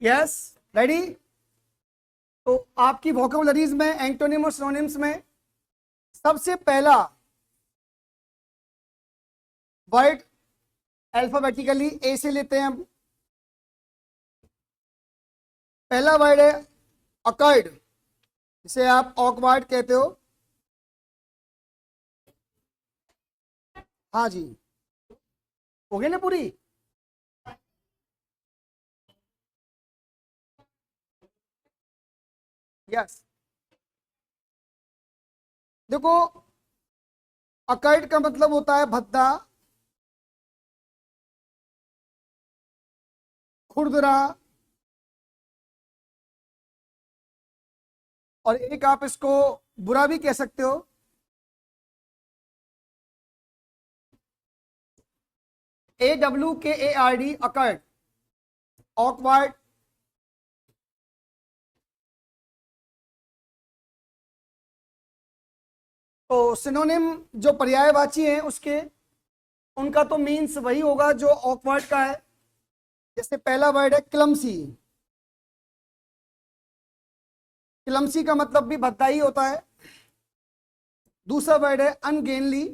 Yes, ready. तो आपकी vocabularies में एंटोनिम और सिनोनिम्स में सबसे पहला वर्ड अल्फाबेटिकली ए से लेते हैं हम। पहला वर्ड है अकर्ड, जिसे आप ऑकवर्ड कहते हो। हाँ जी, हो गई ना पूरी। यस, देखो, अकर्ड का मतलब होता है भद्दा, खुरदरा, और एक आप इसको बुरा भी कह सकते हो। AWKARD, occurred, awkward. तो सिनोनिम जो पर्यायवाची हैं उसके, उनका तो मीन्स वही होगा जो ऑकवर्ड का है। जैसे पहला वर्ड है क्लमसी। क्लमसी का मतलब भी भद्दा ही होता है। दूसरा वर्ड है अनगेनली।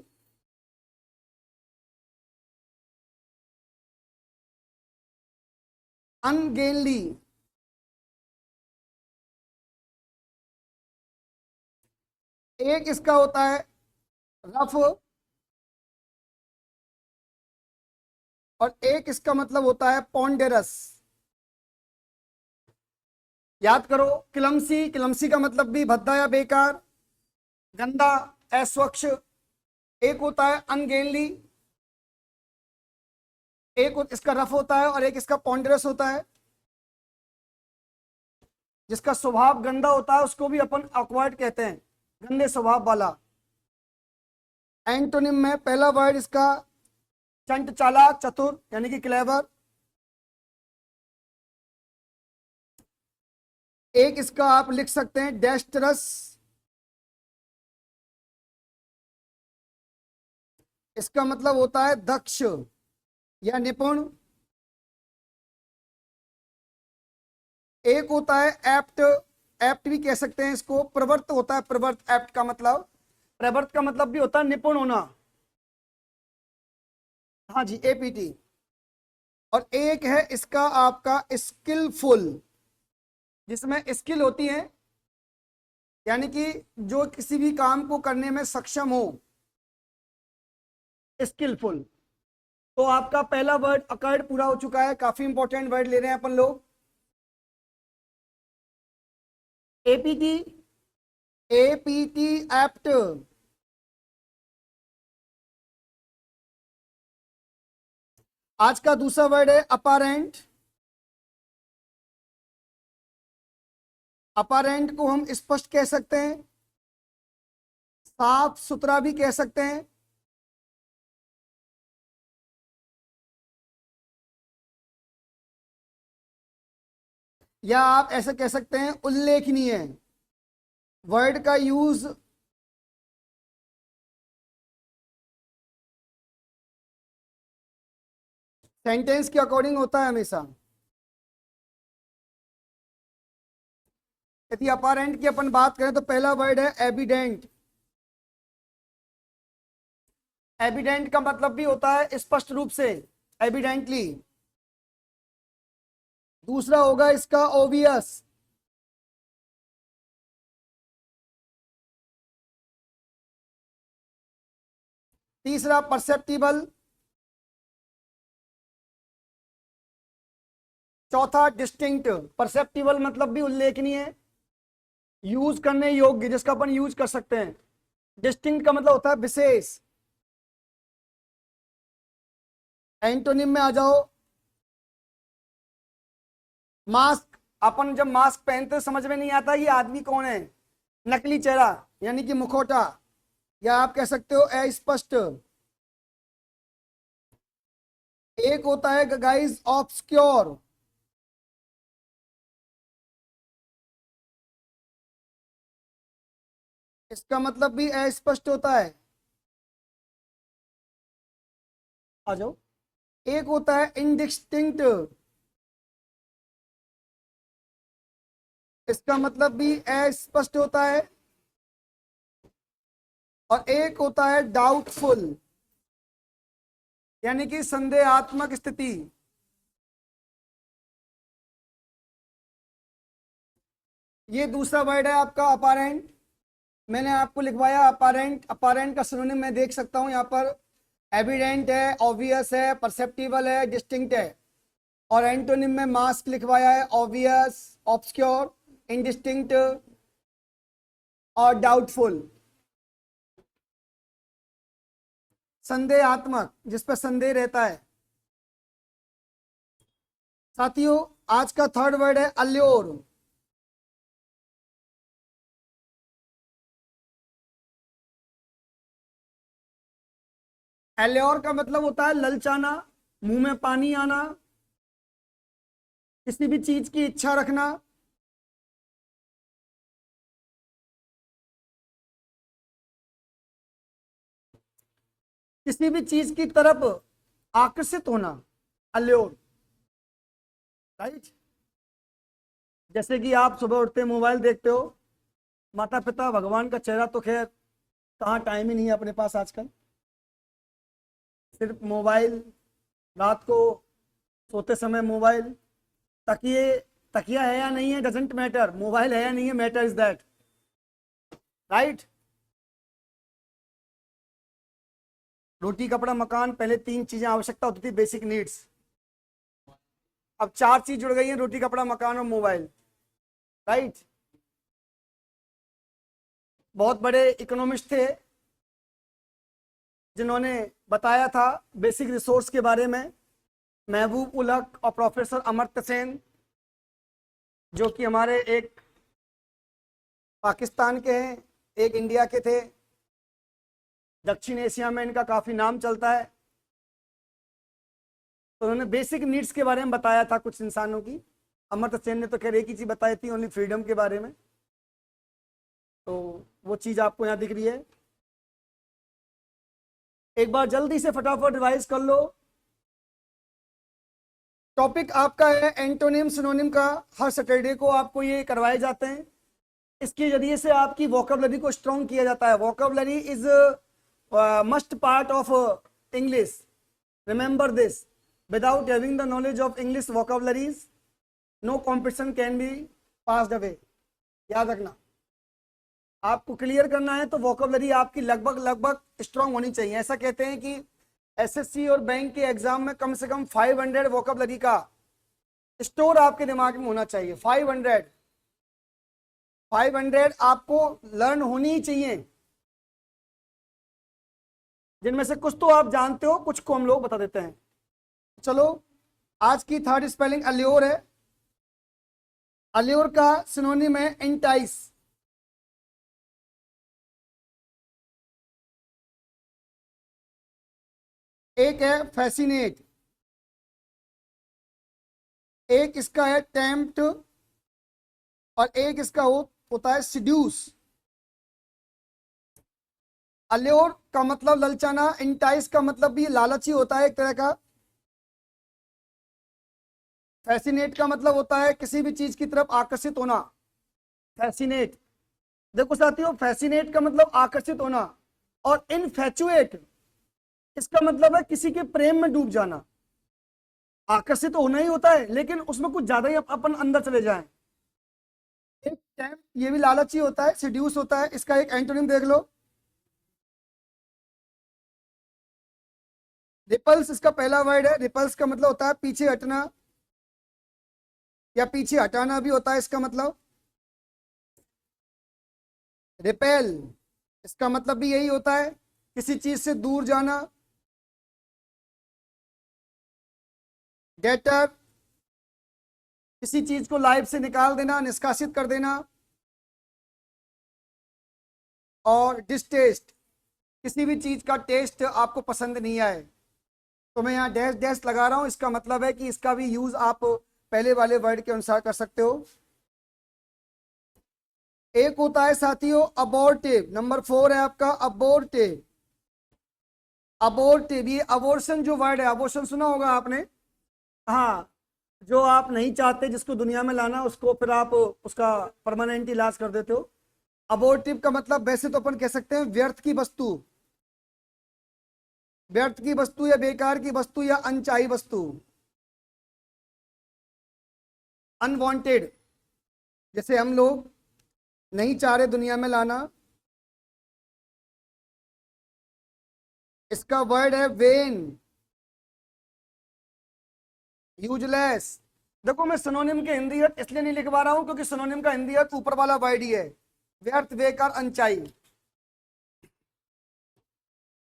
अनगेनली। एक इसका होता है रफ, और एक इसका मतलब होता है पॉन्डेरस। याद करो, क्लमसी, क्लमसी का मतलब भी भद्दा या बेकार, गंदा, अस्वच्छ। एक होता है अनगेनली, एक इसका रफ होता है और एक इसका पॉन्डेरस होता है। जिसका स्वभाव गंदा होता है उसको भी अपन ऑकवर्ड कहते हैं, गंदे स्वभाव वाला। एंटोनिम में पहला वर्ड इसका चंट चालाक, चतुर, यानी कि क्लेवर। एक इसका आप लिख सकते हैं डेस्टरस। इसका मतलब होता है दक्ष या निपुण। एक होता है एप्ट। एप्ट भी कह सकते हैं इसको। प्रवृत्त होता है प्रवृत्त, एप्ट का मतलब, प्रवृत्त का मतलब भी होता है निपुण होना। हाँ जी, APT। और एक है इसका आपका स्किलफुल, जिसमें स्किल होती है, यानी कि जो किसी भी काम को करने में सक्षम हो, स्किलफुल। तो आपका पहला वर्ड अकर्ड पूरा हो चुका है। काफी इंपॉर्टेंट वर्ड ले रहे हैं अपन लोग। APT, APT, apt. आज का दूसरा वर्ड है अपारेंट। अपारेंट को हम स्पष्ट कह सकते हैं, साफ सुथरा भी कह सकते हैं। या आप ऐसे कह सकते हैं उल्लेखनीय। वर्ड का यूज सेंटेंस के अकॉर्डिंग होता है हमेशा। यदि अपारेंट की अपन बात करें तो पहला वर्ड है एविडेंट। एविडेंट का मतलब भी होता है स्पष्ट रूप से, एविडेंटली। दूसरा होगा इसका ओबियस। तीसरा परसेप्टिबल। चौथा डिस्टिंक्ट। परसेप्टिबल मतलब भी उल्लेखनीय, यूज करने योग्य, जिसका अपन यूज कर सकते हैं। डिस्टिंक्ट का मतलब होता है विशेष। एंटोनिम में आ जाओ। मास्क। अपन जब मास्क पहनते समझ में नहीं आता ये आदमी कौन है, नकली चेहरा, यानी कि मुखौटा, या आप कह सकते हो अस्पष्ट। एक होता है गाइस ऑब्सक्योर। इसका मतलब भी अस्पष्ट होता है। आ जाओ। एक होता है इनडिस्टिंक्ट। इसका मतलब भी अस्पष्ट होता है। और एक होता है डाउटफुल, यानी कि संदेहात्मक स्थिति। ये दूसरा वर्ड है आपका अपारेंट। मैंने आपको लिखवाया अपारेंट। अपारेंट का सिनोनिम मैं देख सकता हूं यहाँ पर, एविडेंट है, ऑब्वियस है, परसेप्टिबल है, डिस्टिंक्ट है। और एंटोनिम में मास्क लिखवाया है, ऑब्वियस, ऑब्सक्योर, इनडिस्टिंक्ट और डाउटफुल। संदेहात्मक, जिस पर संदेह रहता है। साथियों, आज का थर्ड वर्ड है अल्योर। एल्योर का मतलब होता है ललचाना, मुंह में पानी आना, किसी भी चीज की इच्छा रखना। किसी भी चीज की तरफ आकर्षित होना, अल्योर। राइट। जैसे कि आप सुबह उठते मोबाइल देखते हो, माता पिता भगवान का चेहरा तो खैर कहाँ, टाइम ही नहीं है अपने पास आजकल। सिर्फ मोबाइल, रात को सोते समय मोबाइल, तकिए, तकिया है या नहीं है डजेंट मैटर, मोबाइल है या नहीं है मैटर इज दैट। राइट। रोटी कपड़ा मकान, पहले 3 चीजें आवश्यकता होती थी, बेसिक नीड्स। अब 4 चीज जुड़ गई है, रोटी कपड़ा मकान और मोबाइल। राइट। बहुत बड़े इकोनॉमिस्ट थे जिन्होंने बताया था बेसिक रिसोर्स के बारे में, महबूब उल हक और प्रोफेसर अमर्त्य सेन, जो कि हमारे एक पाकिस्तान के हैं, एक इंडिया के थे। दक्षिण एशिया में इनका काफी नाम चलता है। तो उन्होंने बेसिक नीड्स के बारे में बताया था कुछ इंसानों की। अमर्त्य सेन ने तो खैर एक ही चीज बताई थी, ओनली फ्रीडम के बारे में। तो वो चीज आपको यहाँ दिख रही है। एक बार जल्दी से फटाफट रिवाइज कर लो। टॉपिक आपका है एंटोनिम सिनोनिम का। हर सैटरडे को आपको ये करवाए जाते हैं। इसके जरिए से आपकी वोकैबुलरी को स्ट्रॉन्ग किया जाता है। Vocabulary is must part of English, remember this. Without having the knowledge of English vocabularies, no competition can be passed away. याद रखना, आपको क्लियर करना है तो वोकैबुलरी आपकी लगभग लगभग स्ट्रांग होनी चाहिए। ऐसा कहते हैं कि एसएससी और बैंक के एग्जाम में कम से कम 500 वोकैबुलरी का स्टोर आपके दिमाग में होना चाहिए। 500 आपको लर्न होनी ही चाहिए, जिनमें से कुछ तो आप जानते हो, कुछ को हम लोग बता देते हैं। चलो, आज की थर्ड स्पेलिंग अल्योर है। अल्योर का सिनोनिम है इंटाइस। एक है फैसिनेट, एक इसका है टेम्प्ट, और एक इसका होता है सिड्यूस। अल्योर का मतलब ललचाना, इंटाइस का मतलब भी लालची होता है एक तरह का। फैसिनेट का मतलब होता है किसी भी चीज की तरफ आकर्षित होना। फैसिनेट, देखो साथियों, फैसिनेट का मतलब आकर्षित होना, और इनफैचुएट इसका मतलब है किसी के प्रेम में डूब जाना। आकर्षित होना ही होता है, लेकिन उसमें कुछ ज्यादा ही अपन अंदर चले जाएं। एक टाइम ये भी लालची होता है, सिड्यूस होता है। इसका एक एंटोनिम देख लो, रिपल्स इसका पहला वर्ड है। रिपल्स का मतलब होता है पीछे हटना, या पीछे हटाना भी होता है इसका मतलब। रिपेल इसका मतलब भी यही होता है, किसी चीज से दूर जाना। गेटर किसी चीज को लाइफ से निकाल देना, निष्कासित कर देना। और डिस्टेस्ट किसी भी चीज का टेस्ट आपको पसंद नहीं आए। तो मैं यहाँ डैश डैश लगा रहा हूं, इसका मतलब है कि इसका भी यूज आप पहले वाले वर्ड के अनुसार कर सकते हो। एक होता है साथियों अबॉर्टिव, नंबर 4 है आपका अबॉर्टिव। अबॉर्टिव, ये अबॉर्शन जो वर्ड है, अबॉर्शन सुना होगा आपने। हाँ, जो आप नहीं चाहते जिसको दुनिया में लाना, उसको फिर आप उसका परमानेंट इलाज कर देते हो। अबॉर्टिव का मतलब वैसे तो अपन कह सकते हैं व्यर्थ की वस्तु, व्यर्थ की वस्तु या बेकार की वस्तु या अनचाही वस्तु, अनवांटेड। जैसे हम लोग नहीं चाह रहे दुनिया में लाना, इसका वर्ड है वेन, यूजलेस। देखो मैं सिनोनिम के हिंदी अर्थ इसलिए नहीं लिखवा रहा हूं क्योंकि सिनोनिम का हिंदी अर्थ ऊपर वाला वर्ड ही है, व्यर्थ बेकार अनचाही।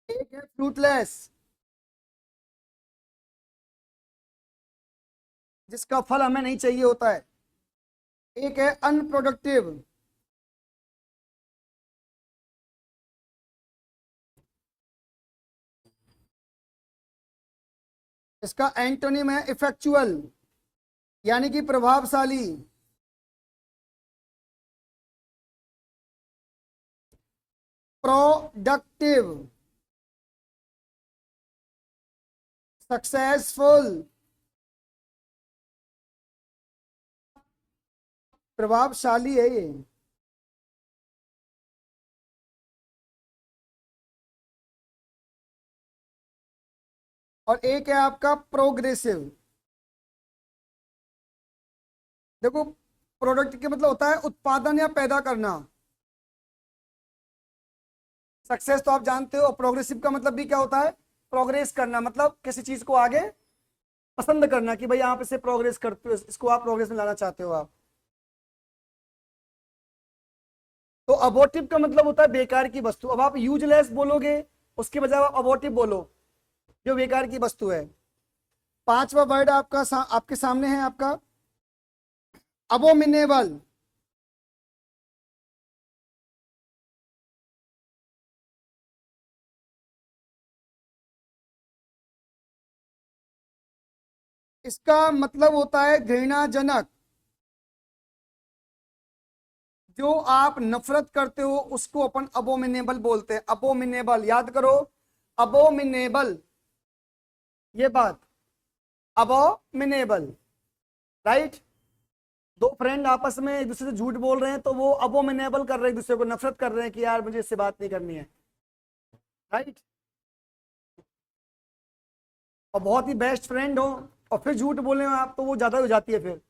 एक है फ्रूटलेस, जिसका फल हमें नहीं चाहिए होता है। एक है अनप्रोडक्टिव, इसका एंटोनिम है इफेक्चुअल, यानी कि प्रभावशाली। प्रोडक्टिव, सक्सेसफुल, प्रभावशाली है ये। और एक है आपका प्रोग्रेसिव। देखो प्रोडक्ट के मतलब होता है उत्पादन या पैदा करना, सक्सेस तो आप जानते हो। प्रोग्रेसिव का मतलब भी क्या होता है, प्रोग्रेस करना, मतलब किसी चीज को आगे पसंद करना कि भाई आप इसे प्रोग्रेस करते हो, इसको आप प्रोग्रेस में लाना चाहते हो आप। तो अबॉर्टिव का मतलब होता है बेकार की वस्तु। अब आप यूजलेस बोलोगे, उसके बजाय आप अबॉर्टिव बोलो, जो बेकार की वस्तु है। पांचवा वर्ड आपका आपके सामने है आपका अबोमिनेबल। इसका मतलब होता है घृणाजनक। जो आप नफरत करते हो उसको अपन अबोमिनेबल बोलते हैं, अबोमिनेबल, याद करो, अबोमिनेबल, ये बात, अबोमिनेबल, राइट। दो फ्रेंड आपस में एक दूसरे से झूठ बोल रहे हैं तो वो अबोमिनेबल कर रहे हैं, एक दूसरे को नफरत कर रहे हैं कि यार मुझे इससे बात नहीं करनी है, राइट। और बहुत ही बेस्ट फ्रेंड हो और फिर झूठ बोले हो आप, तो वो ज्यादा हो जाती है फिर।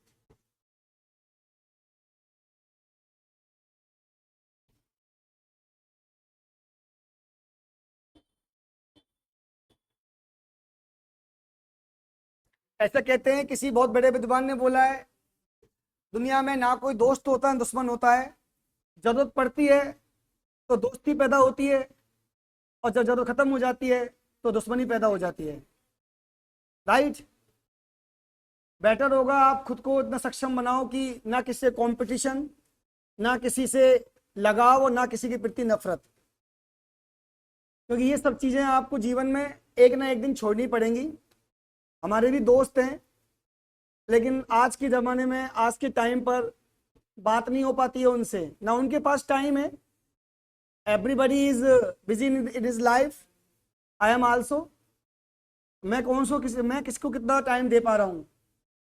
ऐसा कहते हैं, किसी बहुत बड़े विद्वान ने बोला है, दुनिया में ना कोई दोस्त होता है दुश्मन होता है, जरूरत पड़ती है तो दोस्ती पैदा होती है, और जब जरूरत खत्म हो जाती है तो दुश्मनी पैदा हो जाती है, राइट। बेटर होगा आप खुद को इतना सक्षम बनाओ कि ना किसी से कंपटीशन, ना किसी से लगाव और ना किसी के प्रति नफरत, क्योंकि ये सब चीजें आपको जीवन में एक ना एक दिन छोड़नी पड़ेंगी। हमारे भी दोस्त हैं, लेकिन आज के ज़माने में, आज के टाइम पर बात नहीं हो पाती है उनसे, ना उनके पास टाइम है। Everybody is busy in is life, I am also. मैं किसको कितना टाइम दे पा रहा हूँ,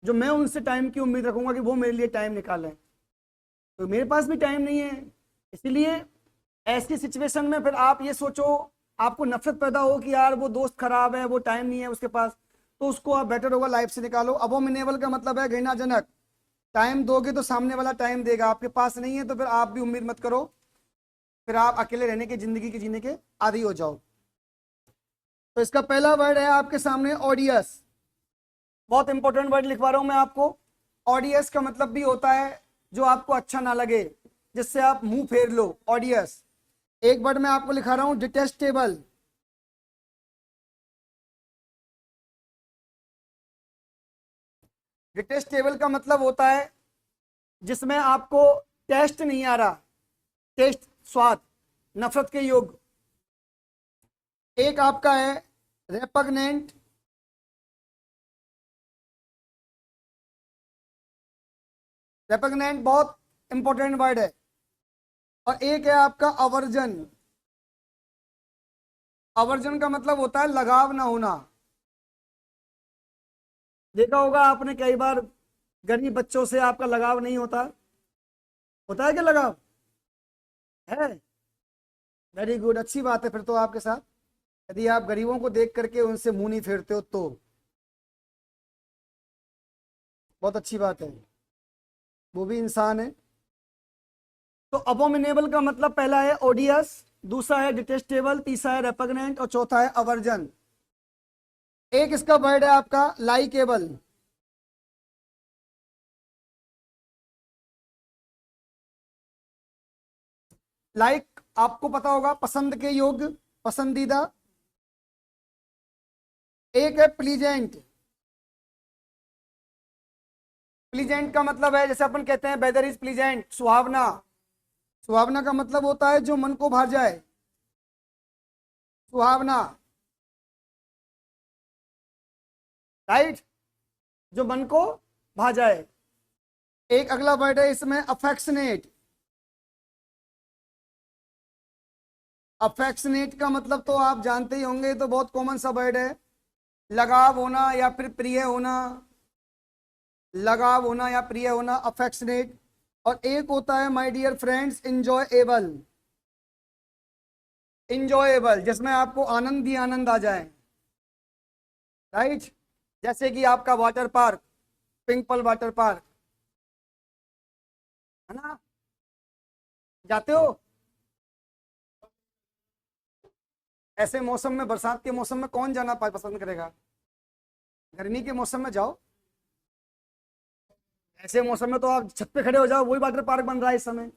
जो मैं उनसे टाइम की उम्मीद रखूंगा कि वो मेरे लिए टाइम निकालें, तो मेरे पास भी टाइम नहीं है। इसीलिए ऐसी सिचुएशन में फिर आप ये सोचो, आपको नफरत पैदा हो कि यार वो दोस्त खराब है, वो टाइम नहीं है उसके पास, तो उसको आप बेटर होगा लाइफ से निकालो। अबोमिनेबल का मतलब है घृणाजनक। टाइम दोगे तो सामने वाला टाइम देगा, आपके पास नहीं है तो फिर आप भी उम्मीद मत करो, फिर आप अकेले रहने की जिंदगी के जीने के आदी हो जाओ। तो इसका पहला वर्ड है आपके सामने ऑडियस। बहुत इंपॉर्टेंट वर्ड लिखवा रहा हूं मैं आपको। ऑडियस का मतलब भी होता है जो आपको अच्छा ना लगे, जिससे आप मुंह फेर लो, ऑडियस। एक वर्ड मैं आपको लिखा रहा हूं डिटेस्टेबल। डिटेस्टेबल का मतलब होता है जिसमें आपको टेस्ट नहीं आ रहा, टेस्ट, स्वाद, नफरत के योग। एक आपका है रेपग्नेंट, रेपग्नेंट बहुत इंपॉर्टेंट वर्ड है। और एक है आपका अवर्जन। अवर्जन का मतलब होता है लगाव ना होना। देखा होगा आपने कई बार, गरीब बच्चों से आपका लगाव नहीं होता, होता है क्या लगाव? है। वेरी गुड, अच्छी बात है फिर तो आपके साथ, यदि आप गरीबों को देख करके उनसे मुंह नहीं फेरते हो तो बहुत अच्छी बात है, वो भी इंसान है। तो अबोमिनेबल का मतलब पहला है ओडियस, दूसरा है डिटेस्टेबल, तीसरा है रेपग्नेंट और चौथा है अवर्जन। एक इसका वर्ड है आपका लाइकेबल। लाइक आपको पता होगा पसंद के योग्य, पसंदीदा। एक है प्लीजेंट। प्लीजेंट का मतलब है जैसे अपन कहते हैं वेदर इज प्लीजेंट, सुहावना। सुहावना का मतलब होता है जो मन को भा जाए, सुहावना, राइट, जो मन को भा जाए। एक अगला वर्ड है इसमें अफेक्शनेट। अफेक्शनेट का मतलब तो आप जानते ही होंगे, तो बहुत कॉमन सा वर्ड है, लगाव होना या फिर प्रिय होना, लगाव होना या प्रिय होना, अफेक्शनेट। और एक होता है माय डियर फ्रेंड्स इंजॉयएबल। इंजॉयएबल जिसमें आपको आनंद ही आनंद आ जाए, राइट, जैसे कि आपका water park, pink water park, है ना, जाते हो? ऐसे मौसम में, बरसात के मौसम में कौन जाना पसंद करेगा? गर्मी के मौसम में जाओ, ऐसे मौसम में तो आप छत पे खड़े हो जाओ, वही वाटर पार्क बन रहा है इस समय।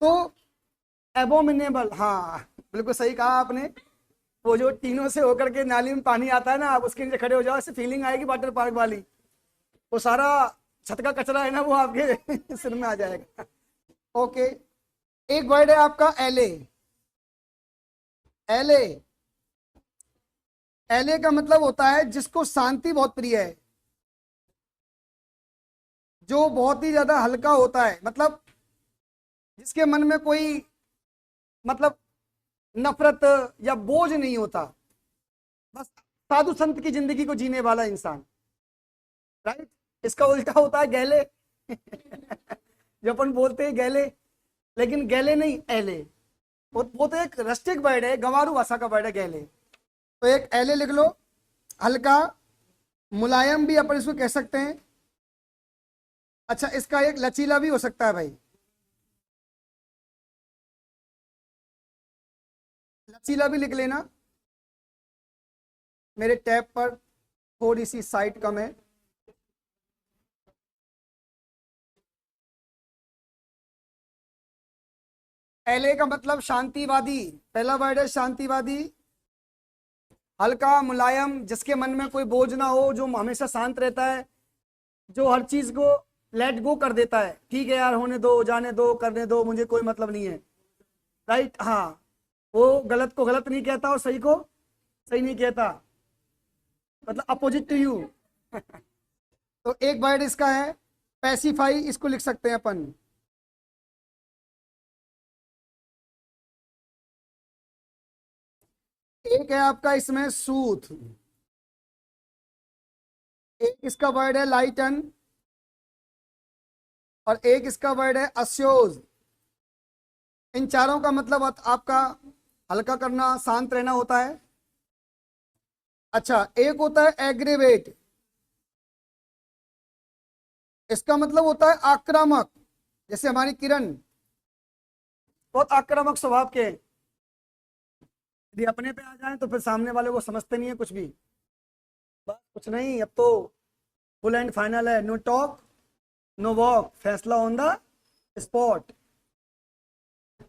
तो एबोमिनेबल, हाँ बिल्कुल सही कहा आपने। वो जो टीनों से होकर के नाली में पानी आता है ना, आप उसके नीचे खड़े हो जाओ, ऐसे फीलिंग आएगी वाटर पार्क वाली। वो सारा छत का कचरा है ना, वो आपके सिर में आ जाएगा। ओके। एक वर्ड है आपका एले। एले, एले का मतलब होता है जिसको शांति बहुत प्रिय है, जो बहुत ही ज्यादा हल्का होता है, मतलब जिसके मन में कोई मतलब नफरत या बोझ नहीं होता, बस साधु संत की जिंदगी को जीने वाला इंसान, राइट। इसका उल्टा होता है गैले। जो अपन बोलते हैं गैले, लेकिन गैले नहीं, एले। वो तो एक रस्टिक वर्ड है, गंवारू भाषा का वर्ड है गैले। तो एक एले लिख लो, हल्का, मुलायम भी अपन इसको कह सकते हैं। अच्छा, इसका एक लचीला भी हो सकता है भाई, लचीला भी लिख लेना। मेरे टैब पर थोड़ी सी साइट कम है। एले का मतलब शांतिवादी, पहला वर्ड है शांतिवादी। हल्का, मुलायम, जिसके मन में कोई बोझ ना हो, जो हमेशा शांत रहता है, जो हर चीज को लेट गो कर देता है, ठीक है यार, होने दो, जाने दो, करने दो, मुझे कोई मतलब नहीं है, राइट। हाँ, वो गलत को गलत नहीं कहता और सही को सही नहीं कहता, मतलब अपोजिट टू यू। तो एक वर्ड इसका है पैसिफाई, इसको लिख सकते हैं अपन। एक है आपका इसमें सूथ। एक इसका वर्ड है लाइटन, और एक इसका वर्ड है अस्योज। इन चारों का मतलब आपका हल्का करना, शांत रहना होता है। अच्छा, एक होता है एग्रीवेट। इसका मतलब होता है आक्रामक, जैसे हमारी किरण बहुत आक्रामक स्वभाव के हैं। यदि अपने पे आ जाए तो फिर सामने वाले को समझते नहीं है कुछ भी। बस कुछ नहीं, अब तो फुल एंड फाइनल है, नो टॉक नो वॉक, फैसला on the spot.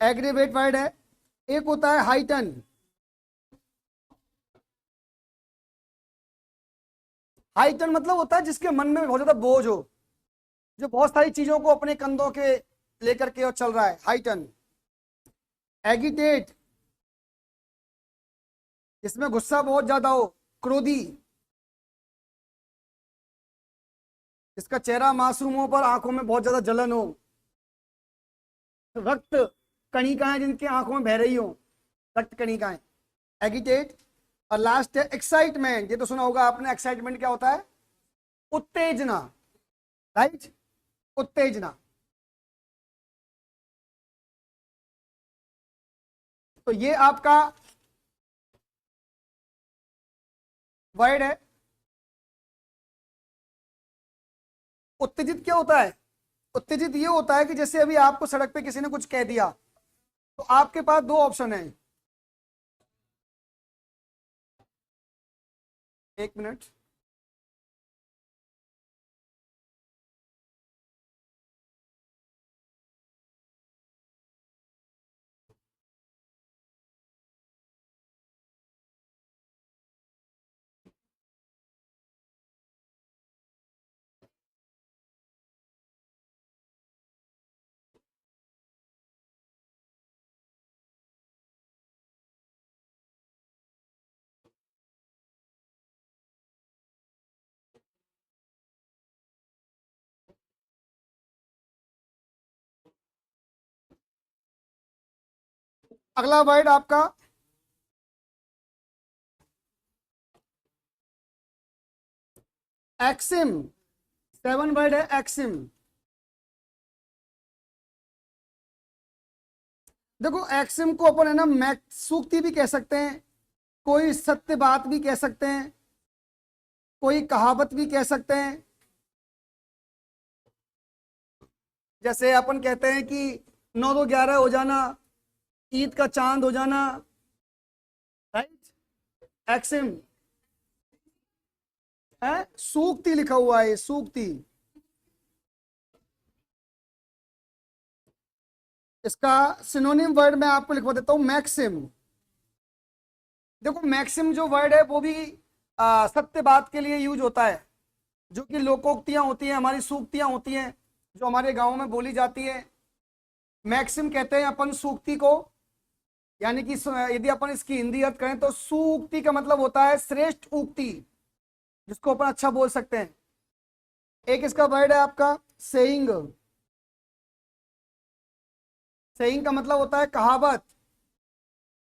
Aggravate word है। एक होता है हाइटन। हाइटन मतलब होता है जिसके मन में बहुत ज्यादा बोझ हो, जो बहुत सारी चीजों को अपने कंधों के लेकर के और चल रहा है, हाइटन। एगिटेट, जिसमें गुस्सा बहुत ज्यादा हो, क्रोधी, जिसका चेहरा मासूम हो पर आंखों में बहुत ज्यादा जलन हो, रक्त कणिकाएं जिनकी आंखों में बह रही हो, रक्त कणिकाएं, एगिटेट। और लास्ट है एक्साइटमेंट। ये तो सुना होगा आपने, एक्साइटमेंट क्या होता है? उत्तेजना, राइट, उत्तेजना। तो ये आपका वर्ड है। उत्तेजित क्या होता है? उत्तेजित ये होता है कि जैसे अभी आपको सड़क पे किसी ने कुछ कह दिया, तो आपके पास दो ऑप्शन है। एक मिनट। अगला वर्ड आपका एक्सिम। 7 वर्ड है एक्सिम। देखो एक्सिम को अपन है ना सूक्ति भी कह सकते हैं, कोई सत्य बात भी कह सकते हैं, कोई कहावत भी कह सकते हैं। जैसे अपन कहते हैं कि 9 2 11 हो जाना, ईद का चांद हो जाना, राइट। एक्सिम है, सूक्ति लिखा हुआ है, सूक्ति। इसका सिनोनिम वर्ड मैं आपको लिखवा देता हूं, मैक्सिम। देखो मैक्सिम जो वर्ड है वो भी सत्य बात के लिए यूज होता है, जो कि लोकोक्तियां होती हैं, हमारी सूक्तियां होती हैं जो हमारे गांव में बोली जाती है। मैक्सिम कहते हैं अपन सूक्ति को, यानी कि यदि अपन इसकी हिंदी अर्थ करें तो सूक्ति का मतलब होता है श्रेष्ठ उक्ति, जिसको अपन अच्छा बोल सकते हैं। एक इसका वर्ड है आपका सेइंग। सेइंग का मतलब होता है कहावत,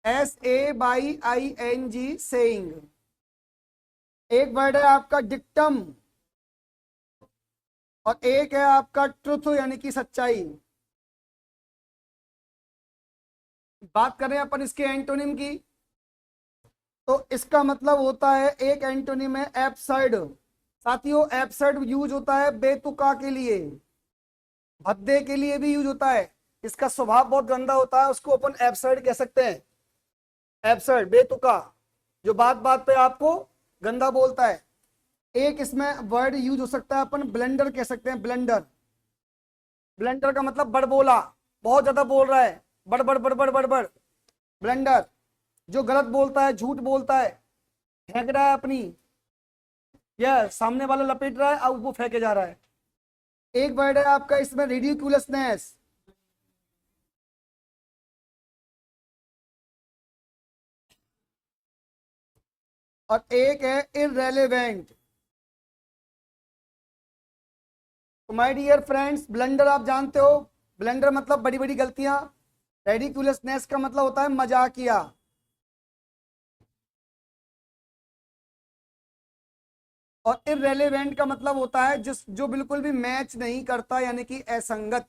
SAYING, सेइंग। एक वर्ड है आपका डिक्टम, और एक है आपका ट्रुथ, यानी कि सच्चाई। बात करें अपन इसके एंटोनिम की, तो इसका मतलब होता है, एक एंटोनिम है एब्सर्ड। साथियों एब्सर्ड यूज होता है बेतुका के लिए, भद्दे के लिए भी यूज होता है। इसका स्वभाव बहुत गंदा होता है, उसको अपन एब्सर्ड कह सकते हैं। एब्सर्ड, बेतुका, जो बात बात पे आपको गंदा बोलता है। एक इसमें वर्ड यूज हो सकता है, अपन ब्लेंडर कह सकते हैं, ब्लेंडर। ब्लेंडर का मतलब बड़बोला, बहुत ज्यादा बोल रहा है, बड़बड़ बड़बड़ बड़बड़। ब्लेंडर जो गलत बोलता है, झूठ बोलता है, फेंक रहा है अपनी, या सामने वाला लपेट रहा है और वो फेंके जा रहा है। एक वर्ड है आपका इसमें रिडिकुलसनेस। और एक है इररेलेवेंट। तो माय डियर फ्रेंड्स, ब्लंडर आप जानते हो, ब्लंडर मतलब बड़ी बड़ी गलतियां। रेडिकुलसनेस का मतलब होता है मजाकिया। और इररेलेवेंट का मतलब होता है जिस जो बिल्कुल भी मैच नहीं करता, यानी कि असंगत।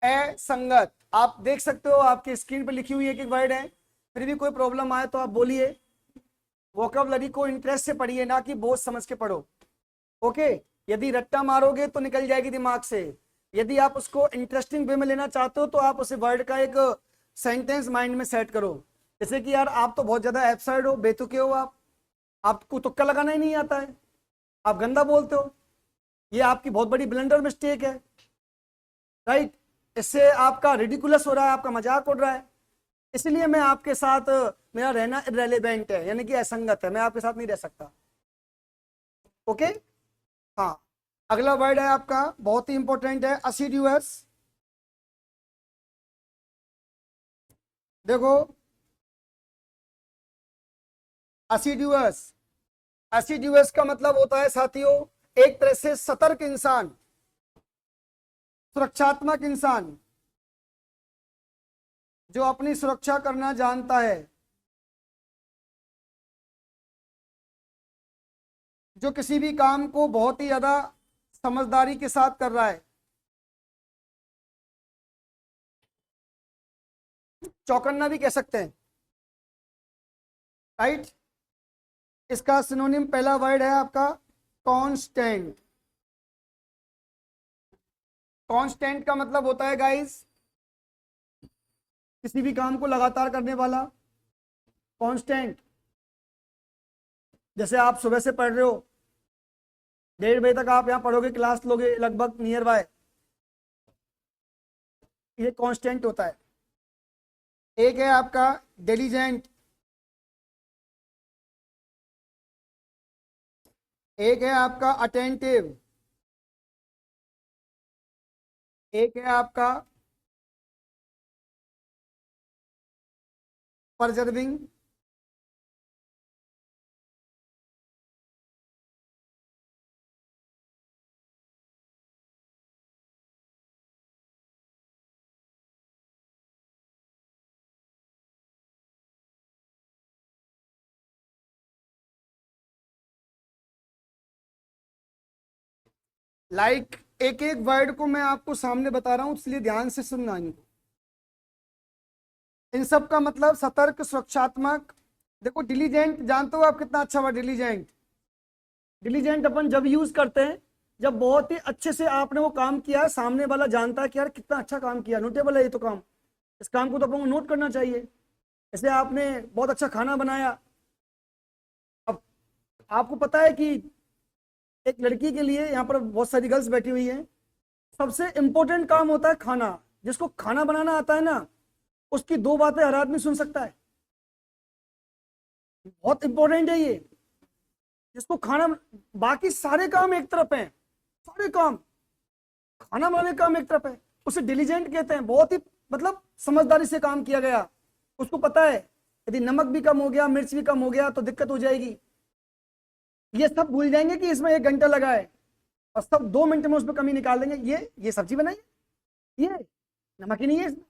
असंगत, आप देख सकते हो आपके स्क्रीन पर लिखी हुई एक एक वर्ड है, फिर भी कोई प्रॉब्लम आए तो आप बोलिए। वोकैबुलरी को इंटरेस्ट से पढ़िए, ना कि बोझ समझ के पढ़ो। ओके, यदि रट्टा मारोगे तो निकल जाएगी दिमाग से। यदि आप उसको इंटरेस्टिंग वे में लेना चाहते हो तो आप उसे वर्ड का एक सेंटेंस माइंड में सेट करो। जैसे कि यार आप तो बहुत ज्यादा एब्सर्ड हो, बेतुके हो, आप, आपको तुक्का लगाना ही नहीं आता है, आप गंदा बोलते हो, ये आपकी बहुत बड़ी ब्लंडर मिस्टेक है, राइट। इससे आपका रिडिकुलस हो रहा है, आपका मजाक उड़ रहा है। इसलिए मैं आपके साथ, मेरा रहना इररेलेवेंट है, यानी कि असंगत है, मैं आपके साथ नहीं रह सकता। ओके, हाँ। अगला वर्ड है आपका बहुत ही इंपॉर्टेंट है, असिड्यूअस। देखो असिड्यूअस, असिड्यूअस का मतलब होता है साथियों, एक तरह से सतर्क इंसान, सुरक्षात्मक इंसान, जो अपनी सुरक्षा करना जानता है। जो किसी भी काम को बहुत ही ज्यादा समझदारी के साथ कर रहा है। चौकन्ना भी कह सकते हैं, राइट। इसका सिनोनिम पहला वर्ड है आपका कांस्टेंट। कांस्टेंट का मतलब होता है गाइस किसी भी काम को लगातार करने वाला। कांस्टेंट, जैसे आप सुबह से पढ़ रहे हो, 1:30 बजे तक आप यहाँ पढ़ोगे, क्लास लोगे लगभग नियर बाय, ये कांस्टेंट होता है। एक है आपका डिलीजेंट, एक है आपका अटेंटिव, एक है आपका परजर्विंग, लाइक एक एक वर्ड को मैं आपको सामने बता रहा हूं, इसलिए ध्यान से सुनना इनको। इन सब का मतलब सतर्क, सुरक्षात्मक। देखो डिलीजेंट जानते हो आप कितना अच्छा वर्ड डिलीजेंट। डिलीजेंट अपन जब यूज करते हैं जब बहुत ही अच्छे से आपने वो काम किया है, सामने वाला जानता है कि यार कितना अच्छा काम किया, नोटेबल है ये तो काम, इस काम को तो अपन को नोट करना चाहिए। जैसे आपने बहुत अच्छा खाना बनाया, अब आपको पता है कि एक लड़की के लिए, यहाँ पर बहुत सारी गर्ल्स बैठी हुई हैं, सबसे इंपॉर्टेंट काम होता है खाना। जिसको खाना बनाना आता है ना, उसकी दो बातें हर आदमी सुन सकता है, बहुत इंपॉर्टेंट है ये। जिसको खाना, बाकी सारे काम एक तरफ हैं, सारे काम, खाना बनाने का काम एक तरफ है, उसे डिलीजेंट कहते हैं। बहुत ही मतलब समझदारी से काम किया गया, उसको पता है यदि नमक भी कम हो गया, मिर्च भी कम हो गया तो दिक्कत हो जाएगी। ये सब भूल जाएंगे कि इसमें 1 घंटा लगा है, और सब 2 मिनट में उसमें कमी निकाल देंगे। ये सब्जी बनाई, ये नमक ही नहीं है इसमें।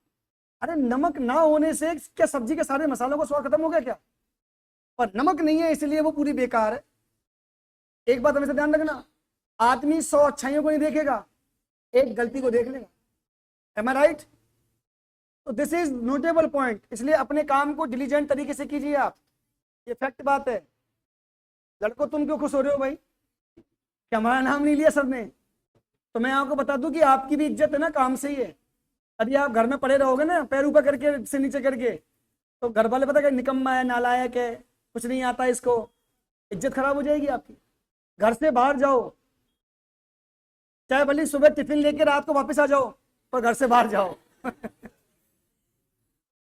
अरे नमक ना होने से क्या सब्जी के सारे मसालों का स्वाद खत्म हो गया क्या? और नमक नहीं है इसलिए वो पूरी बेकार है। एक बात हमेशा ध्यान रखना, आदमी 100 अच्छाइयों को नहीं देखेगा, एक गलती को देख लेगा। एम आई राइट? तो दिस इज नोटेबल पॉइंट, इसलिए अपने काम को डिलीजेंट तरीके से कीजिए आप, ये फैक्ट बात है। लड़कों तुम क्यों खुश हो रहे हो भाई कि हमारा नाम नहीं लिया सबने? तो मैं आपको बता दूं कि आपकी भी इज्जत है ना काम से ही है। अभी आप घर में पड़े रहोगे ना पैर ऊपर करके से नीचे करके, तो घर वाले पता क्या निकम्मा है, नालायक है, कुछ नहीं आता इसको, इज्जत खराब हो जाएगी आपकी। घर से बाहर जाओ, चाहे भले सुबह टिफिन लेके रात को वापस आ जाओ, पर घर से बाहर जाओ।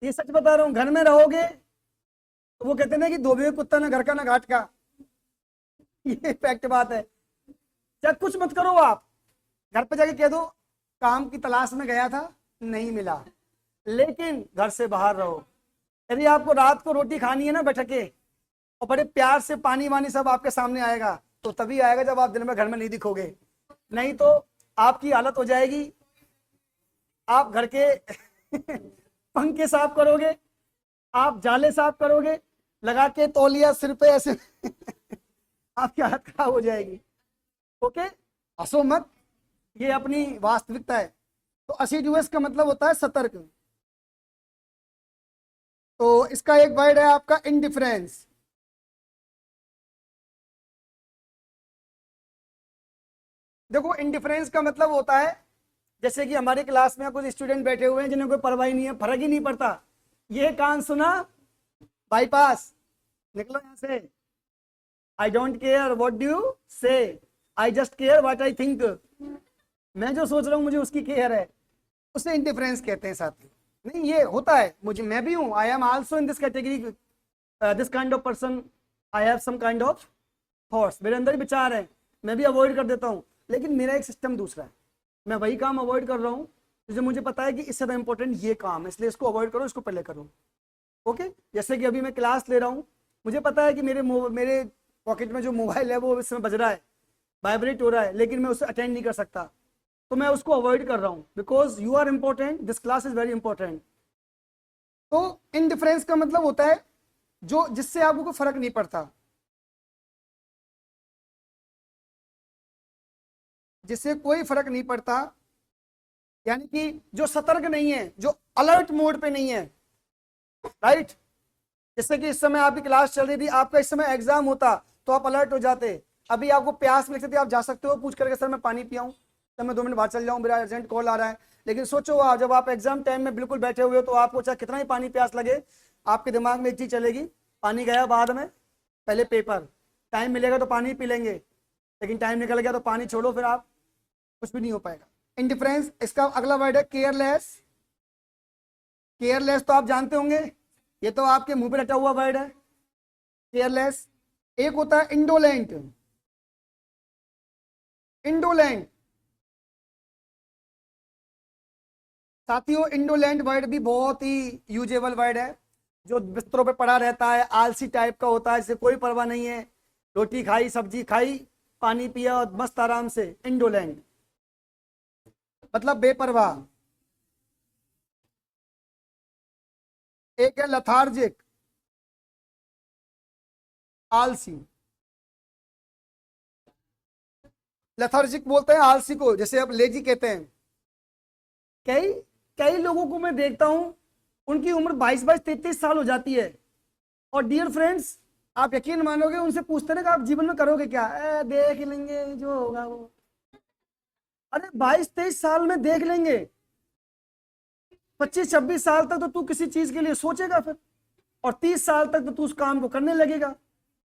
ये सच बता रहा हूँ, घर में रहोगे तो वो कहते हैं ना कि धोबी का कुत्ता ना घर का ना घाट का, ये फैक्ट बात है। चाहे कुछ मत करो आप, घर पे जाके कह दो काम की तलाश में गया था नहीं मिला, लेकिन घर से बाहर रहो। यदि आपको रात को रोटी खानी है ना बैठ के, और बड़े प्यार से पानी वानी सब आपके सामने आएगा, तो तभी आएगा जब आप दिन में घर में नहीं दिखोगे, नहीं तो आपकी हालत हो जाएगी। आप घर के पंखे साफ करोगे, आप जाले साफ करोगे, लगा के तौलिया सिर पे ऐसे आपकी हालत खराब हो जाएगी। ओके, हंसो मत, ये अपनी वास्तविकता है। तो असिडुअस का मतलब होता है सतर्क। तो इसका एक वर्ड है आपका इनडिफरेंस। देखो इनडिफरेंस का मतलब होता है, जैसे कि हमारी क्लास में कुछ स्टूडेंट बैठे हुए हैं जिन्हें कोई परवाह ही नहीं है, फर्क ही नहीं पड़ता, ये कान सुना बाईपास, निकलो यहां से। I don't care what do you say, I just care what I think. मैं जो सोच रहा हूँ मुझे उसकी केयर है, उसे इंडिफरेंस कहते हैं साथी। नहीं ये होता है, मुझे, मैं भी हूँ, I am also in this category, this kind of person, I have some kind of thoughts, मेरे अंदर ही विचार है, मैं भी अवॉइड कर देता हूँ, लेकिन मेरा एक सिस्टम दूसरा है। मैं वही काम अवॉइड कर रहा हूँ जिसे मुझे पता है कि इससे ज़्यादा इंपॉर्टेंट ये काम है, इसलिए इसको अवॉइड करो, इसको पहले करो। ओके, जैसे कि अभी मैं क्लास ले रहा हूँ, मुझे पता है कि मेरे पॉकेट में जो मोबाइल है वो इस समय बज रहा है, वाइब्रेट हो रहा है, लेकिन मैं उसे अटेंड नहीं कर सकता, तो मैं उसको अवॉइड कर रहा हूँ, because you are important, this class is very important. तो इनडिफरेंस का मतलब होता है जो जिससे आपको कोई फर्क नहीं पड़ता। जिससे कोई फर्क नहीं पड़ता, यानी कि जो सतर्क नहीं है, जो अलर्ट मोड पे नहीं है, राइट। जैसे कि इस समय आपकी क्लास चल रही थी, आपका इस समय एग्जाम होता तो आप अलर्ट हो जाते। अभी आपको प्यास लगती थी, आप जा सकते हो पूछ करके, सर मैं पानी पियाऊं, सर मैं 2 मिनट बाहर चल जाऊं, मेरा अर्जेंट कॉल आ रहा है। लेकिन सोचो आप, जब आप एग्जाम टाइम में बिल्कुल बैठे हुए हो, तो आपको चाहे कितना ही पानी प्यास लगे, आपके दिमाग में एक चीज चलेगी, पानी गया बाद में, पहले पेपर, टाइम मिलेगा तो पानी पी लेंगे, लेकिन टाइम निकल गया तो पानी छोड़ो, फिर आप कुछ भी नहीं हो पाएगा। इंडिफरेंस, इसका अगला वर्ड है केयरलेस। केयरलेस तो आप जानते होंगे, ये तो आपके मुंह पे रटा हुआ वर्ड है, केयरलेस। एक होता है इंडोलेंट। इंडोलेंट साथियों, इंडोलेंट वर्ड भी बहुत ही यूजेबल वर्ड है। जो बिस्तरों पे पड़ा रहता है, आलसी टाइप का होता है, जिसे कोई परवाह नहीं है, रोटी खाई, सब्जी खाई, पानी पिया और मस्त आराम से, इंडोलेंट मतलब बेपरवाह। एक है लथार्जिक, आलसी। लथार्जिक बोलते हैं आलसी को, जैसे अब लेजी कहते हैं। कई कई लोगों को मैं देखता हूं, उनकी उम्र 22-22, 33 साल हो जाती है, और डियर फ्रेंड्स, आप यकीन मानोगे, उनसे पूछते ना कि आप जीवन में करोगे क्या, देख लेंगे जो होगा वो। अरे 22-23 साल में देख लेंगे, 25-26 साल तक तो तू किसी चीज के लिए सोचेगा फिर, और 30 साल तक तो तू उस काम को करने लगेगा।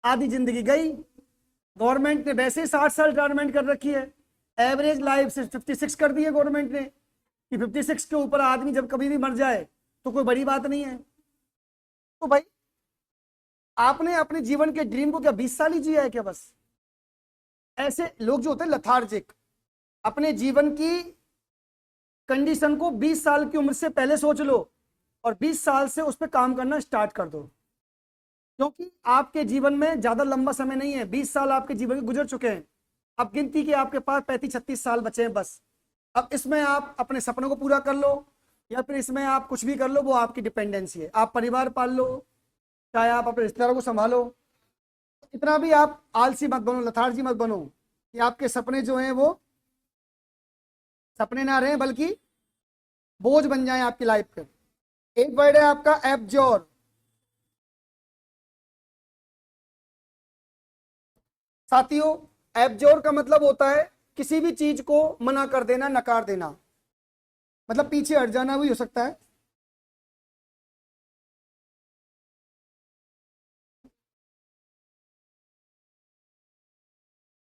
आधी जिंदगी गई। गवर्नमेंट ने वैसे ही 60 साल रिटायरमेंट कर रखी है, एवरेज लाइफ से 56 कर दी है गवर्नमेंट ने, कि 56 के ऊपर आदमी जब कभी भी मर जाए तो कोई बड़ी बात नहीं है। तो भाई, आपने अपने जीवन के ड्रीम को क्या 20 साल ही जिया है क्या बस? ऐसे लोग जो होते हैं लथार्जिक, अपने जीवन की कंडीशन को 20 साल की उम्र से पहले सोच लो, और 20 साल से उस पर काम करना स्टार्ट कर दो, क्योंकि आपके जीवन में ज्यादा लंबा समय नहीं है, 20 साल आपके जीवन के गुजर चुके हैं। अब गिनती के आपके पास 35-36 साल बचे हैं बस। अब इसमें आप अपने सपनों को पूरा कर लो, या फिर इसमें आप कुछ भी कर लो, वो आपकी डिपेंडेंसी है। आप परिवार पाल लो, चाहे आप अपने रिश्तेदारों को संभालो, इतना भी आप आलसी मत बनो, लथार्जी मत बनो, कि आपके सपने जो हैं वो सपने ना रहे, बल्कि बोझ बन जाए आपकी लाइफ पे। एक वर्ड है आपका एब्जॉर्ब। साथियों, एब्जॉर्ब का मतलब होता है किसी भी चीज को मना कर देना, नकार देना, मतलब पीछे हट जाना भी हो सकता है।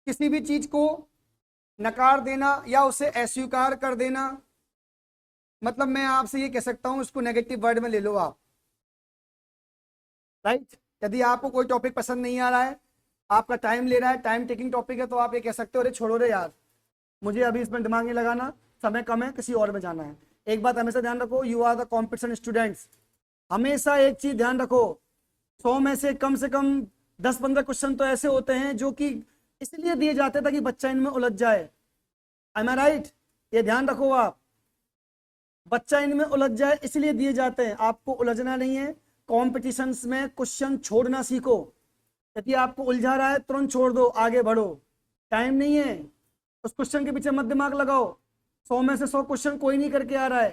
किसी भी चीज को नकार देना या उसे अस्वीकार कर देना, मतलब मैं आपसे ये कह सकता हूं, इसको नेगेटिव वर्ड में ले लो आप, राइट। यदि आपको कोई टॉपिक पसंद नहीं आ रहा है, आपका टाइम ले रहा है, टाइम टेकिंग टॉपिक है, तो आप ये कह सकते हो, अरे छोड़ो रे यार, मुझे अभी इसमें दिमाग नहीं लगाना, समय कम है, किसी और में जाना है। एक बात हमेशा ध्यान रखो, you are the competition students. हमेशा एक चीज ध्यान रखो, 100 में से कम 10-15 क्वेश्चन तो ऐसे होते हैं जो कि इसलिए दिए जाते हैं ताकि बच्चा इनमें उलझ जाए। एम आई राइट? ये ध्यान रखो आप, बच्चा इनमें उलझ जाए इसलिए दिए जाते हैं, आपको उलझना नहीं है। कॉम्पिटिशन्स में क्वेश्चन छोड़ना सीखो। यदि आपको उलझा रहा है, तुरंत छोड़ दो, आगे बढ़ो, टाइम नहीं है। उस क्वेश्चन के पीछे मत दिमाग लगाओ। 100 में से 100 क्वेश्चन कोई नहीं करके आ रहा है,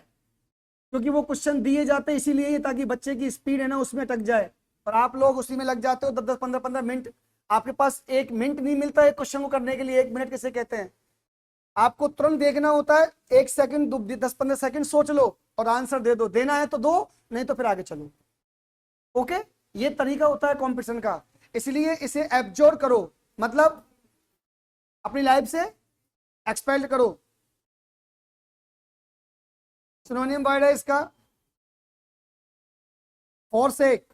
क्योंकि वो क्वेश्चन दिए जाते हैं इसीलिए, ताकि बच्चे की स्पीड है ना उसमें अटक जाए, और आप लोग उसी में लग जाते हो। 10-10, 15-15 मिनट, आपके पास 1 मिनट नहीं मिलता एक क्वेश्चन को करने के लिए। 1 मिनट किसे कहते हैं? आपको तुरंत देखना होता है, 1 सेकंड, 10-15 सेकंड सोच लो और आंसर दे दो। देना है तो दो, नहीं तो फिर आगे चलो। ओके, ये तरीका होता है कंपटीशन का, इसलिए इसे एब्जॉर्ब करो, मतलब अपनी लाइफ से एक्सपेल करो। सिनोनिम वर्ड है इसका फॉरसेक।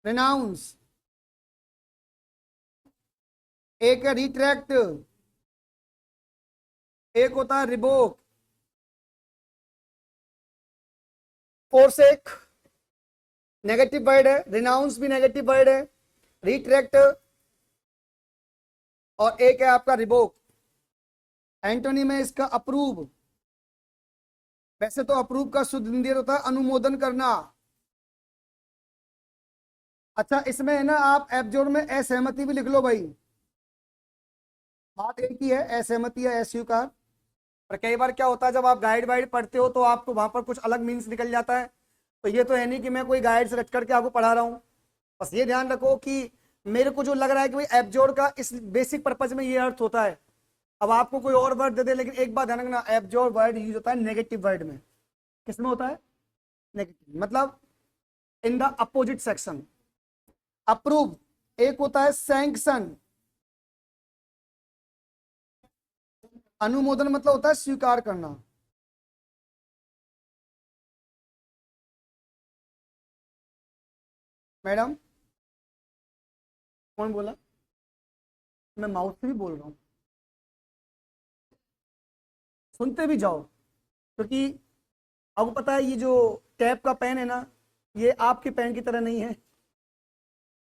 रिनाउंस, एक है रिट्रैक्ट, एक होता है रिवोक। फॉरसेक नेगेटिव वर्ड है, रिनाउंस भी नेगेटिव वर्ड है, रिट्रैक्ट, और एक है आपका रिवोक। एंटोनिम है इसका अप्रूव। वैसे तो अप्रूव का शुद्ध हिंदी होता है अनुमोदन करना। अच्छा, इसमें है ना, आप एब्जोर्ब में असहमति भी लिख लो भाई, बात एक ही है, असहमति या अस्वीकार। पर कई बार क्या होता है, जब आप गाइड वाइड पढ़ते हो तो आपको वहां पर कुछ अलग मीन्स निकल जाता है। तो ये तो है नहीं कि मैं कोई गाइड से रट करके आपको पढ़ा रहा हूँ। बस ये ध्यान रखो कि मेरे को जो लग रहा है कि भाई एब्जोर्ब का इस बेसिक पर्पज में ये अर्थ होता है। अब आपको कोई और वर्ड दे दे, लेकिन एक बात ध्यान रखना, एब्जोर्ब वर्ड यूज होता है नेगेटिव वर्ड में। किसमें होता है? नेगेटिव, मतलब in the opposite section. Approve एक होता है सैंक्शन, अनुमोदन मतलब होता है स्वीकार करना। मैडम, कौन बोला? मैं माउथ से भी बोल रहा हूँ, सुनते भी जाओ, क्योंकि आपको पता है ये जो टैप का पेन है ना, ये आपके पेन की तरह नहीं है।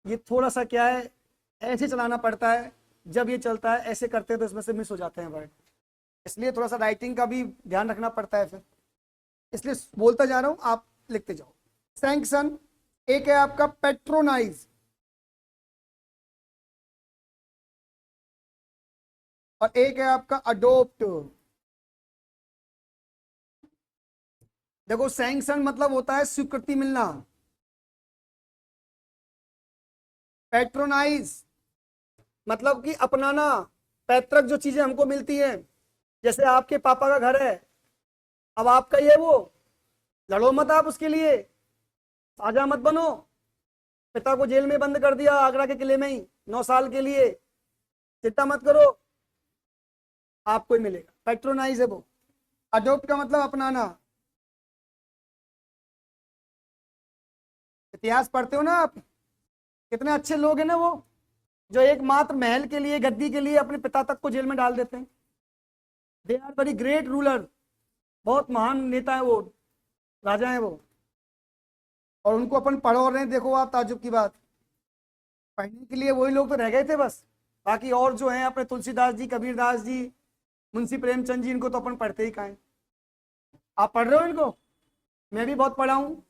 ये थोड़ा सा क्या है, ऐसे चलाना पड़ता है। जब ये चलता है ऐसे करते हैं तो इसमें से मिस हो जाते हैं वर्ड, इसलिए थोड़ा सा राइटिंग का भी ध्यान रखना पड़ता है फिर, इसलिए बोलता जा रहा हूँ, आप लिखते जाओ। सैंक्शन, एक है आपका पेट्रोनाइज, और एक है आपका अडोप्ट। देखो, सैंक्शन मतलब होता है स्वीकृति मिलना, पेट्रोनाइज मतलब कि अपनाना। पैतृक जो चीजें हमको मिलती हैं, जैसे आपके पापा का घर है, अब आपका ये वो, लड़ो मत आप उसके लिए, साझा मत बनो। पिता को जेल में बंद कर दिया आगरा के किले में ही 9 साल के लिए, चिंता मत करो, आपको ही मिलेगा, पेट्रोनाइज है वो। अडोप्ट का मतलब अपनाना। इतिहास पढ़ते हो ना आप, कितने अच्छे लोग हैं ना वो, जो एकमात्र महल के लिए, गद्दी के लिए अपने पिता तक को जेल में डाल देते हैं। They are very great ruler, बहुत महान नेता है वो, राजा है वो, और उनको अपन पढ़ और रहे हैं। देखो आप, ताजुब की बात, पढ़ने के लिए वही लोग तो रह गए थे बस, बाकी और जो हैं अपने तुलसीदास जी, कबीरदास जी, मुंशी प्रेमचंद जी, इनको तो अपन पढ़ते ही कहाँ हैं। आप पढ़ रहे हो इनको? मैं भी बहुत पढ़ा हूँ,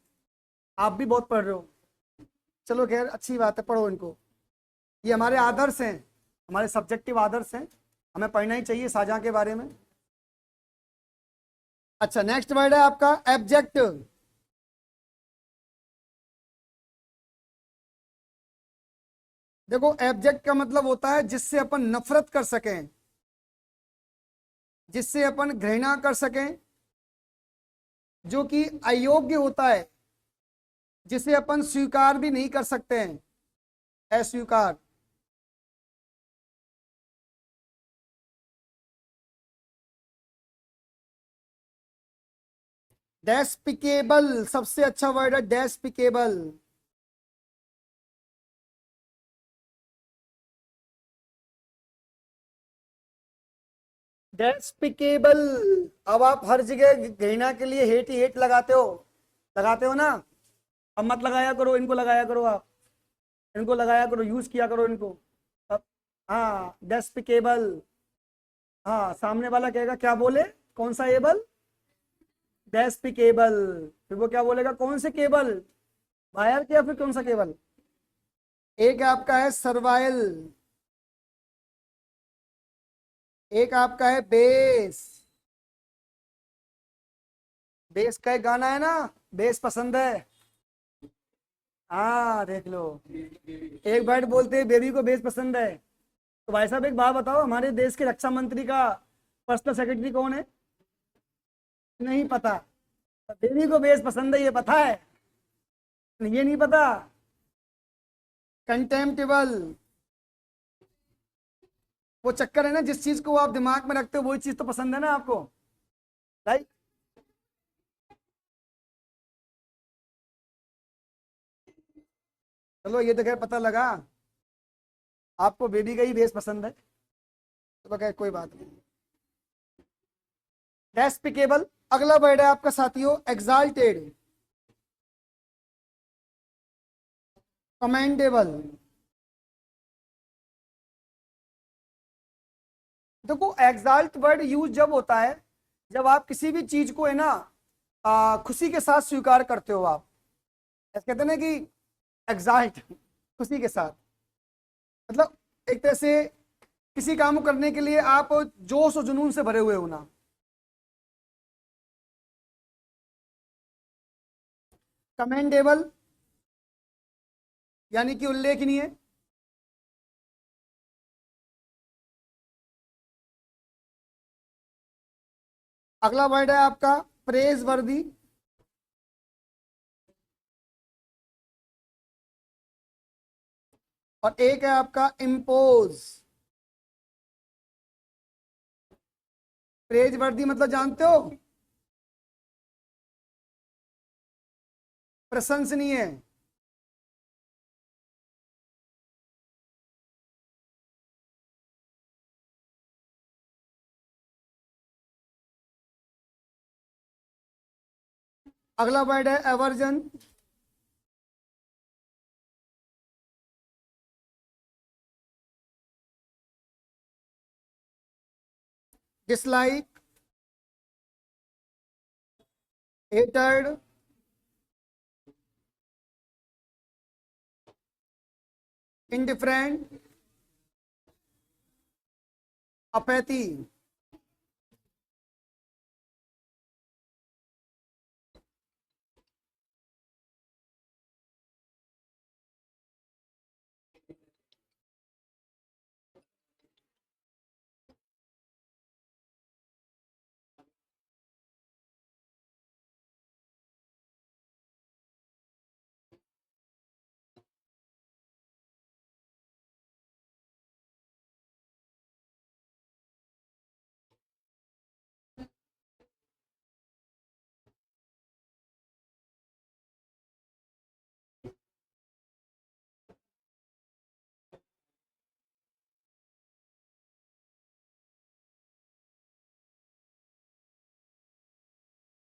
आप भी बहुत पढ़ रहे हो, चलो खैर अच्छी बात है, पढ़ो इनको। ये हमारे आदर्श हैं, हमारे सब्जेक्टिव आदर्श हैं, हमें पढ़ना ही चाहिए शाहजहां के बारे में। अच्छा, नेक्स्ट वर्ड है आपका एब्जेक्ट। देखो, एब्जेक्ट का मतलब होता है जिससे अपन नफरत कर सकें, जिससे अपन घृणा कर सकें, जो कि अयोग्य होता है, जिसे अपन स्वीकार भी नहीं कर सकते हैं, अस्वीकार। डेस्पिकेबल सबसे अच्छा वर्ड है, डेस्पिकेबल। डेस्पिकेबल, अब आप हर जगह घृणा के लिए हेट ही हेट लगाते हो ना। अब मत लगाया करो, इनको लगाया करो आप, इनको लगाया करो, यूज किया करो इनको। अब हाँ, डेस्पिकेबल। हाँ, सामने वाला कहेगा क्या बोले, कौन सा एबल, डेस्पिकेबल। फिर वो क्या बोलेगा, कौन से केबल, वायर के, या फिर कौन सा केबल। एक आपका है सर्वाइल, एक आपका है बेस। बेस का एक गाना है ना, बेस पसंद है। हाँ देख लो, एक वर्ड बोलते हैं बेबी को बेस पसंद है। तो भाई साहब एक बात बताओ, हमारे देश के रक्षा मंत्री का पर्सनल सेक्रेटरी कौन है? नहीं पता? बेबी को बेस पसंद है ये पता है, ये नहीं पता। कंटेम्प्टेबल, वो चक्कर है ना, जिस चीज को आप दिमाग में रखते हो वही चीज तो पसंद है ना आपको, राइट। चलो ये तो खैर पता लगा, आपको बेबी का ही बेस पसंद है, चलो खैर कोई बात नहीं। डेस्पिकेबल। अगला वर्ड है आपका साथियों एग्जाल्टेड, कमेंडेबल। देखो, एग्जाल्ट वर्ड यूज जब होता है जब आप किसी भी चीज को है ना, खुशी के साथ स्वीकार करते हो आप, ऐसे कहते हैं ना कि एग्जाल्ट, खुशी के साथ, मतलब एक तरह से किसी काम को करने के लिए आप जोश और जुनून से भरे हुए होना। कमेंडेबल यानी कि उल्लेखनीय। अगला वर्ड है आपका प्रेज वर्दी। और एक है आपका इम्पोज। प्रेज वर्दी मतलब जानते हो, प्रशंसनीय। अगला वर्ड है aversion. Dislike, hatred, indifferent, apathy.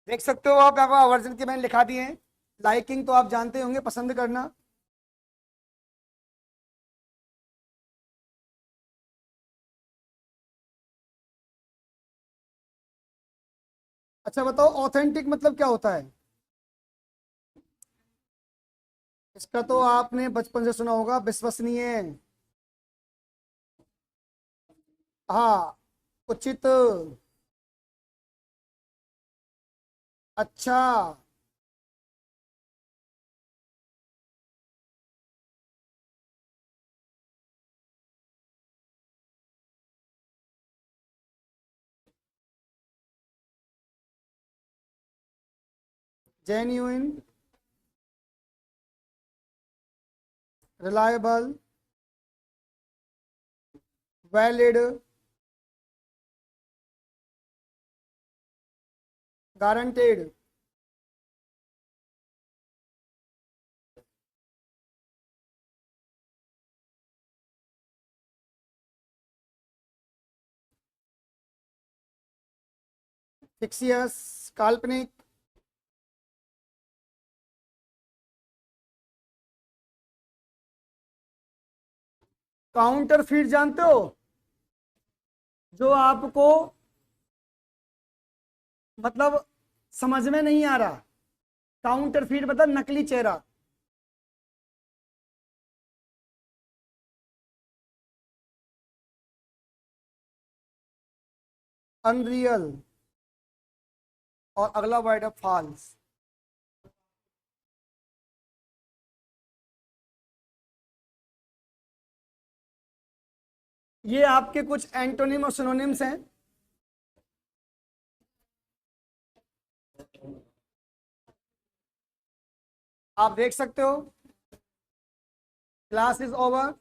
देख सकते हो आप यहाँ पर एवर्जन के मैंने लिखा दिए हैं। लाइकिंग तो आप जानते होंगे, पसंद करना। अच्छा बताओ ऑथेंटिक मतलब क्या होता है? इसका तो आपने बचपन से सुना होगा, विश्वसनीय। हाँ, उचित, अच्छा, genuine, reliable, valid, guaranteed. Fictitious, काल्पनिक। काउंटर फीट जानते हो? जो आपको मतलब समझ में नहीं आ रहा। काउंटर फीट मतलब नकली चेहरा। अनरियल। और अगला वर्ड है फॉल्स। ये आपके कुछ एंटोनिम और सिनोनिम्स हैं। आप देख सकते हो। Class is over.